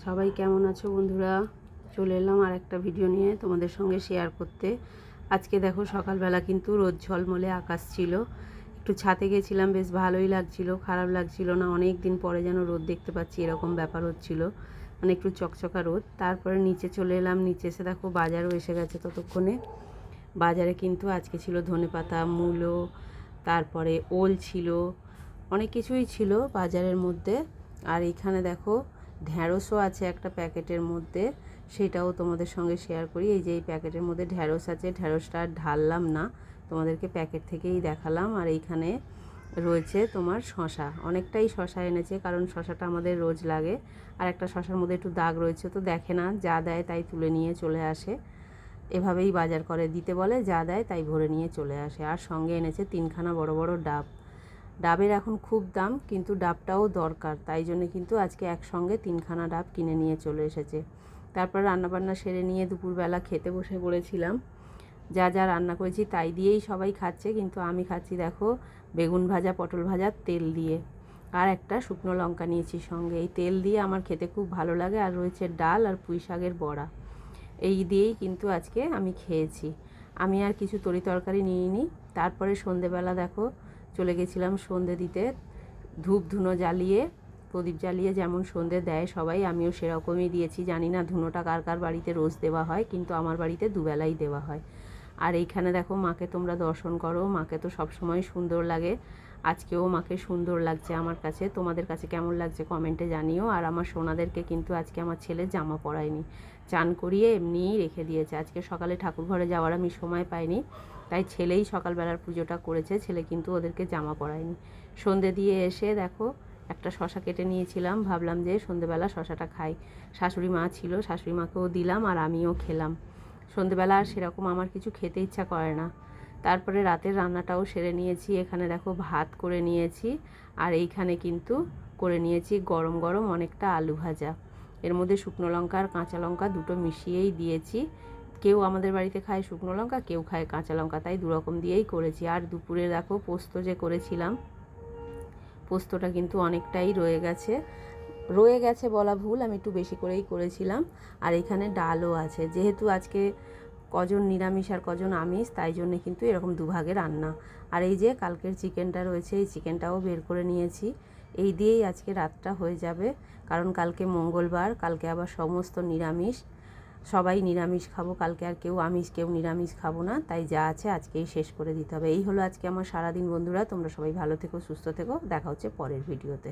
সবাই কেমন আছো বন্ধুরা? চলে এলাম আর একটা ভিডিও নিয়ে তোমাদের সঙ্গে শেয়ার করতে। আজকে দেখো সকালবেলা কিন্তু রোদ ঝলমলে আকাশ ছিল। একটু ছাদে গেছিলাম, বেশ ভালোই লাগছিল, খারাপ লাগছিল না। অনেক দিন পরে যেন রোদ দেখতে পাচ্ছি এরকম ব্যাপার হচ্ছিল, মানে একটু চকচকা রোদ। তারপরে নিচে চলে এলাম, নিচে এসে দেখো বাজারও এসে গেছে ততক্ষণে। বাজারে কিন্তু আজকে ছিল ধনেপাতা, মূলো, তারপরে ওল ছিল, অনেক কিছুই ছিল বাজারের মধ্যে। আর এইখানে দেখো ঢ্যাঁড়সও আছে একটা প্যাকেটের মধ্যে, সেটাও তোমাদের সঙ্গে শেয়ার করি। এই যে এই প্যাকেটের মধ্যে ঢ্যাঁড়স আছে, ঢ্যাঁড়সটা আর ঢাললাম না, তোমাদেরকে প্যাকেট থেকেই দেখালাম। আর এইখানে রয়েছে তোমার শশা, অনেকটাই শশা এনেছে, কারণ শশাটা আমাদের রোজ লাগে। আর একটা শশার মধ্যে একটু দাগ রয়েছে, তো দেখে না, যা দেয় তাই তুলে নিয়ে চলে আসে। এভাবেই বাজার করে, দিতে বলে, যা দেয় তাই ভরে নিয়ে চলে আসে। আর সঙ্গে এনেছে 3খানা বড় বড় ডাব। ডাবের এখন খুব দাম, কিন্তু ডাবটাও দরকার, তাই জন্য কিন্তু আজকে একসঙ্গে 3খানা ডাব কিনে নিয়ে চলে এসেছে। তারপর রান্নাবান্না সেরে নিয়ে দুপুরবেলা খেতে বসে পড়েছিলাম। যা যা রান্না করেছি তাই দিয়েই সবাই খাচ্ছে, কিন্তু আমি খাচ্ছি দেখো বেগুন ভাজা, পটল ভাজা তেল দিয়ে, আর একটা শুকনো লঙ্কা নিয়েছি সঙ্গে। এই তেল দিয়ে আমার খেতে খুব ভালো লাগে। আর রয়েছে ডাল আর পুঁই শাকের বড়া, এই দিয়েই কিন্তু আজকে আমি খেয়েছি। আমি আর কিছু তরি তরকারি নিইনি। তারপরে সন্ধেবেলা দেখো চলে গেছিলাম সন্ধে দিতে, ধূপ ধুনো জ্বালিয়ে, প্রদীপ জ্বালিয়ে যেমন সন্ধে দেয় সবাই, আমিও সেরকমই দিয়েছি। জানি না ধুনোটা কার কার বাড়িতে রোজ দেওয়া হয়, কিন্তু আমার বাড়িতে দুবেলাই দেওয়া হয়। আর এইখানে দেখো মাকে তোমরা দর্শন করো, মাকে তো সবসময় সুন্দর লাগে, আজকেও মাকে সুন্দর লাগছে আমার কাছে। তোমাদের কাছে কেমন লাগছে কমেন্টে জানিও। আর আমার সোনাদেরকে কিন্তু আজকে আমার ছেলে জামা পরায়নি, চান করিয়ে এমনিই রেখে দিয়েছে। আজকে সকালে ঠাকুর ঘরে যাওয়ার আমি সময় পাইনি, তাই ছেলেই সকালবেলার পুজোটা করেছে, ছেলে কিন্তু ওদেরকে জামা পরায়নি। সন্ধে দিয়ে এসে দেখো একটা শশা কেটে নিয়েছিলাম, ভাবলাম যে সন্ধেবেলা শশাটা খাই। শাশুড়ি মা ছিল, শাশুড়ি মাকেও দিলাম আর আমিও খেলাম। সন্ধেবেলা আর সেরকম আমার কিছু খেতে ইচ্ছা করে না। তারপরে রাতের রান্নাটাও সেরে নিয়েছি। এখানে দেখো ভাত করে নিয়েছি, আর এইখানে কিন্তু করে নিয়েছি গরম গরম অনেকটা আলু ভাজা। এর মধ্যে শুকনো লঙ্কা আর কাঁচা লঙ্কা দুটো মিশিয়েই দিয়েছি। কেউ আমাদের বাড়িতে খায় শুকনো লঙ্কা, কেউ খায় কাঁচা লঙ্কা, তাই দুরকম দিয়েই করেছি। আর দুপুরে দেখো পোস্ত যে করেছিলাম, পোস্তটা কিন্তু অনেকটাই রয়ে গেছে বলা ভুল, আমি একটু বেশি করেই করেছিলাম। আর এখানে ডালও আছে, যেহেতু আজকে কজন নিরামিষ আর কজন আমিষ, তাই জন্য কিন্তু এরকম দুভাগে রান্না। আর এই যে কালকের চিকেনটা রয়েছে, এই চিকেনটাও বের করে নিয়েছি। এই দিয়েই আজকে রাতটা হয়ে যাবে, কারণ কালকে মঙ্গলবার, কালকে আবার সমস্ত নিরামিষ, সবাই নিরামিষ খাবো কালকে, আর কেউ আমিষ কেউ নিরামিষ খাবো না, তাই যা আছে আজকেই শেষ করে দিতে হবে। এই হলো আজকে আমার সারাদিন বন্ধুরা। তোমরা সবাই ভালো থেকো, সুস্থ থেকো, দেখা হচ্ছে পরের ভিডিওতে।